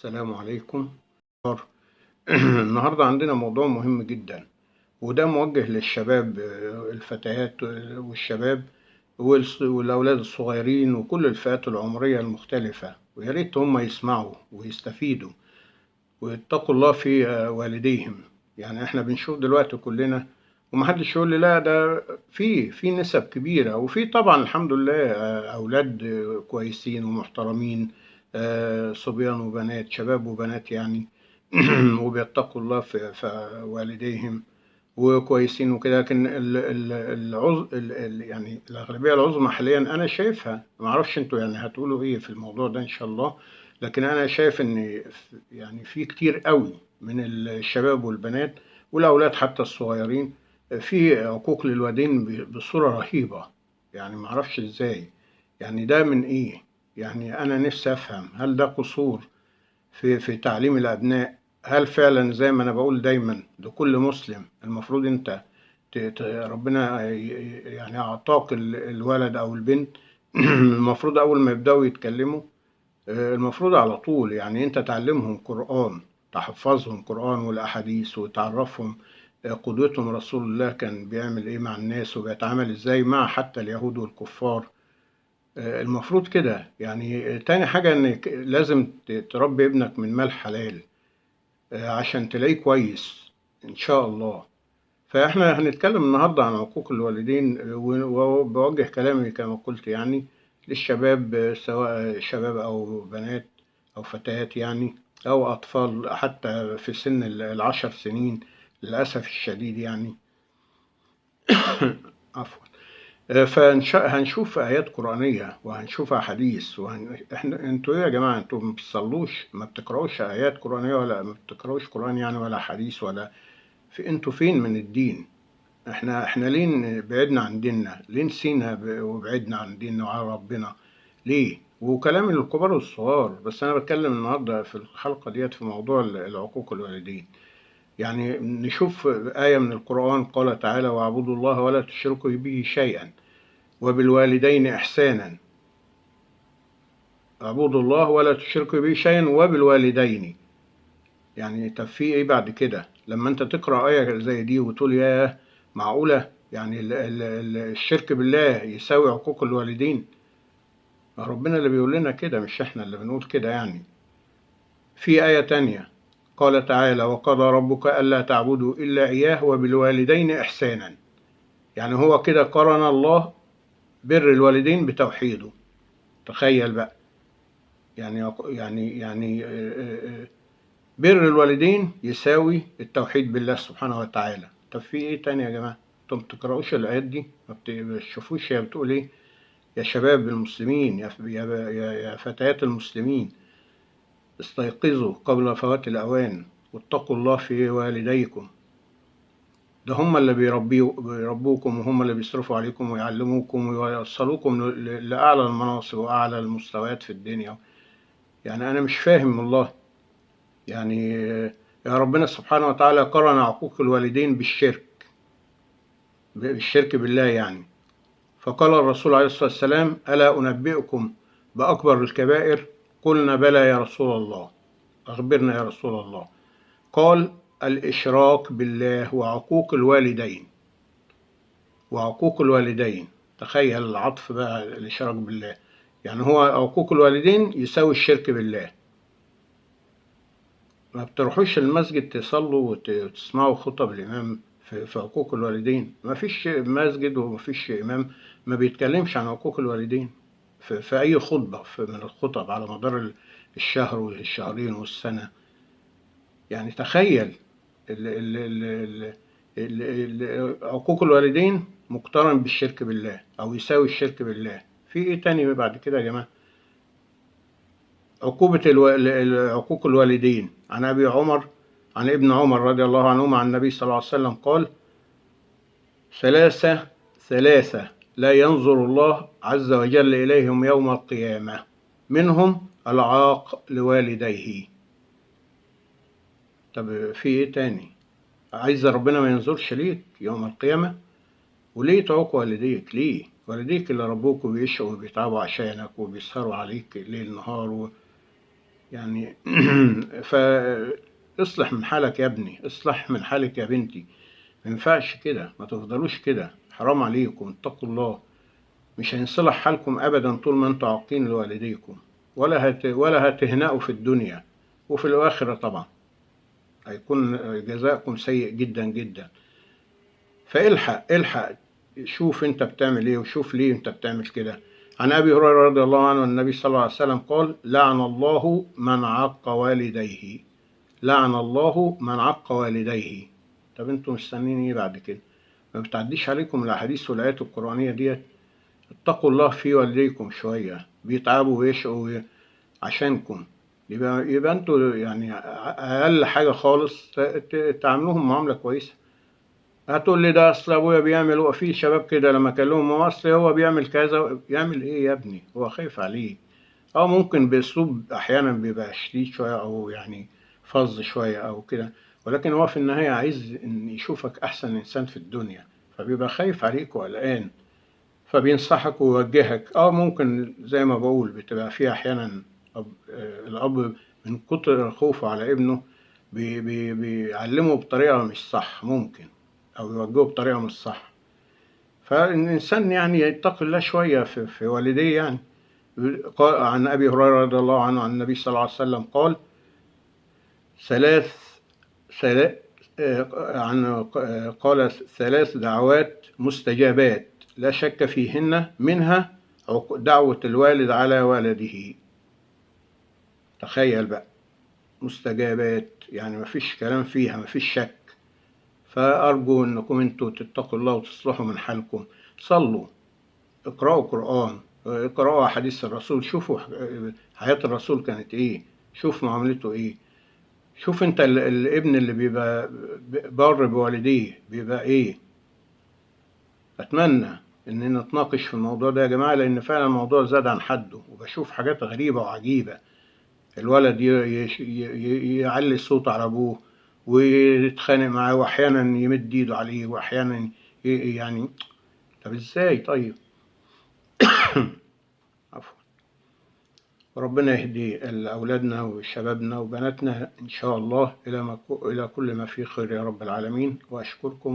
السلام عليكم. النهاردة عندنا موضوع مهم جدا، وده موجه للشباب، الفتيات والشباب والأولاد الصغيرين وكل الفئات العمرية المختلفة، ويا ريت هم يسمعوا ويستفيدوا ويتقوا الله في والديهم. يعني احنا بنشوف دلوقتي كلنا، ومحدش يقول لي لا، ده في نسب كبيرة، وفي طبعا الحمد لله أولاد كويسين ومحترمين، صبيان وبنات، شباب وبنات يعني. وبيتقوا الله في والديهم وكويسين وكده، لكن يعني الأغلبية العظمى حاليا أنا شايفها، معرفش انتوا يعني هتقولوا ايه في الموضوع ده إن شاء الله، لكن أنا شايف إن يعني في كتير قوي من الشباب والبنات والأولاد حتى الصغيرين في عقوق للوالدين بصورة رهيبة. يعني معرفش ازاي، يعني ده من ايه؟ يعني أنا نفسي أفهم، هل ده قصور في تعليم الأبناء؟ هل فعلا زي ما أنا بقول دايما لكل مسلم المفروض أنت ربنا يعني أعطاك الولد أو البنت المفروض أول ما يبدأوا يتكلموا، المفروض على طول يعني أنت تعلمهم قرآن، تحفظهم قرآن والأحاديث، وتعرفهم قدوتهم رسول الله كان بيعمل إيه مع الناس وبيتعامل إزاي مع حتى اليهود والكفار. المفروض كده يعني. تاني حاجة إنك لازم تربي ابنك من مال حلال، عشان تلاقيه كويس إن شاء الله. فإحنا هنتكلم النهاردة عن حقوق الوالدين، وبوجه كلامي كما قلت يعني للشباب، سواء شباب أو بنات أو فتيات يعني، أو أطفال حتى في سن ال10 سنين للأسف الشديد يعني. عفوا. فهنشوف آيات قرآنية وهنشوف أحاديث انتوا ايه يا جماعة؟ انتوا ما بتصلوش، ما بتقرأوش آيات قرآنية، ولا ما بتقرأوش قرآن يعني، ولا حديث، ولا انتوا فين من الدين؟ احنا ليه بعدنا عن ديننا؟ ليه نسينا وبعدنا عن ديننا وعن ربنا؟ ليه؟ وكلام الكبار والصغار، بس انا بتكلم النهارده في الحلقة ديت في موضوع العقوق الوالدين. يعني نشوف آية من القرآن، قال تعالى: واعبدوا الله ولا تشركوا به شيئا وبالوالدين إحسانا. اعبدوا الله ولا تشركوا به شيئا وبالوالدين. يعني طب في ايه بعد كده؟ لما انت تقرأ آية زي دي وتقول يا معقولة يعني الشرك بالله يساوي عقوق الوالدين؟ ربنا اللي بيقول لنا كده، مش احنا اللي بنقول كده يعني. في آية تانية قال تعالى: وقضى ربك ألا تعبدوا إلا إياه وبالوالدين إحسانا. يعني هو كده قرن الله بر الوالدين بتوحيده. تخيل بقى. يعني بر الوالدين يساوي التوحيد بالله سبحانه وتعالى. طب في ايه تاني يا جماعة؟ انتم ما بتقرأوش الآيات دي؟ ما بتشوفوش هي بتقول ايه؟ يا شباب المسلمين، يا فتيات المسلمين، استيقظوا قبل فوات الأوان واتقوا الله في والديكم. ده هم اللي بيربوكم، وهم اللي بيصرفوا عليكم ويعلموكم ويوصلوكم لأعلى المناصب وأعلى المستويات في الدنيا. يعني أنا مش فاهم والله. يعني يا ربنا سبحانه وتعالى قرن عقوق الوالدين بالشرك بالله يعني. فقال الرسول عليه الصلاة والسلام: ألا أنبئكم بأكبر الكبائر؟ قلنا بلى يا رسول الله، أخبرنا يا رسول الله. قال: الإشراك بالله وعقوق الوالدين. وعقوق الوالدين، تخيل العطف بقى، الإشراك بالله. يعني هو عقوق الوالدين يساوي الشرك بالله. ما بتروحوش المسجد تصلوا وتسمعوا خطب الإمام في عقوق الوالدين؟ ما فيش مسجد وما فيش إمام ما بيتكلمش عن عقوق الوالدين في أي خطبة من الخطب على مدار الشهر والشهرين والسنة. يعني تخيل عقوق الوالدين مقترن بالشرك بالله أو يساوي الشرك بالله. في إيه تاني بعد كده يا جماعة؟ عقوبة عقوق الوالدين. عن أبي عمر، عن ابن عمر رضي الله عنهما عن النبي صلى الله عليه وسلم قال: ثلاثة لا ينظر الله عز وجل إليهم يوم القيامة، منهم العاق لوالديه. طب في إيه تاني؟ عايز ربنا ما ينظرش ليك يوم القيامة؟ وليه تعوق والديك؟ ليه؟ والديك اللي ربوك وبيشقوا وبيتعبوا عشانك وبيسهروا عليك ليل نهار يعني فاصلح من حالك يا ابني، اصلح من حالك يا بنتي. ما ينفعش كده، ما تفضلوش كده، حرام عليكم، اتقوا الله. مش هينصلح حالكم ابدا طول ما انتوا عاقين لوالديكم، ولا هتهنأوا في الدنيا، وفي الآخرة طبعا هيكون جزاءكم سيء جدا جدا. فالحق الحق، شوف انت بتعمل ايه، وشوف ليه انت بتعمل كده. عن ابي هريره رضي الله عنه النبي صلى الله عليه وسلم قال: لعن الله من عق والديه. لعن الله من عق والديه. طب انتوا مستنيين ايه بعد كده؟ ما بتعديش عليكم الاحاديث والايات القرانيه ديت؟ اتقوا الله في والديكم شويه، بيتعبوا ويشقوا عشانكم. يبقى انتوا يعني اقل حاجه خالص تعاملوهم معامله كويسه. هتقول لي ده اصل ابويا بيعمل، هو في شباب كده لما اكلمهم هو اصل هو بيعمل كذا. يعمل ايه يا ابني؟ هو خايف عليه، او ممكن باسلوب احيانا بيبقى شديد شويه، او يعني فظ شويه او كده، ولكن هو في النهايه عايز ان يشوفك احسن انسان في الدنيا، فبيبقى خايف عليك وقلقان، فبينصحك ويوجهك. ممكن زي ما بقول بتبقى فيها احيانا الاب من كتر خوفه على ابنه بيعلمه بطريقه مش صح ممكن، او يوجهه بطريقه مش صح. فالانسان يعني يتقي الله شويه في والديه يعني. قال عن ابي هريره رضي الله عنه عن النبي صلى الله عليه وسلم قال: ثلاث ثلاث قال: ثلاث دعوات مستجابات لا شك فيهن، منها دعوة الوالد على ولده. تخيل بقى، مستجابات يعني مفيش كلام فيها، مفيش شك. فأرجو أنكم أنتوا تتقوا الله وتصلحوا من حالكم. صلوا، اقرأوا قرآن، اقرأوا حديث الرسول، شوفوا حياة الرسول كانت إيه، شوف معاملته إيه. شوف أنت الابن اللي بيبقى بار بوالديه بيبقى إيه. أتمنى إن نتناقش في الموضوع ده يا جماعة، لأن فعلا الموضوع زاد عن حده، وبشوف حاجات غريبة وعجيبة. الولد يعلي الصوت على أبوه ويتخانق معاه، وأحيانا يمد إيده عليه، وأحيانا يعني طب إزاي طيب؟ عفوا. ربنا يهدي أولادنا وشبابنا وبناتنا إن شاء الله إلى كل ما فيه خير يا رب العالمين. وأشكركم.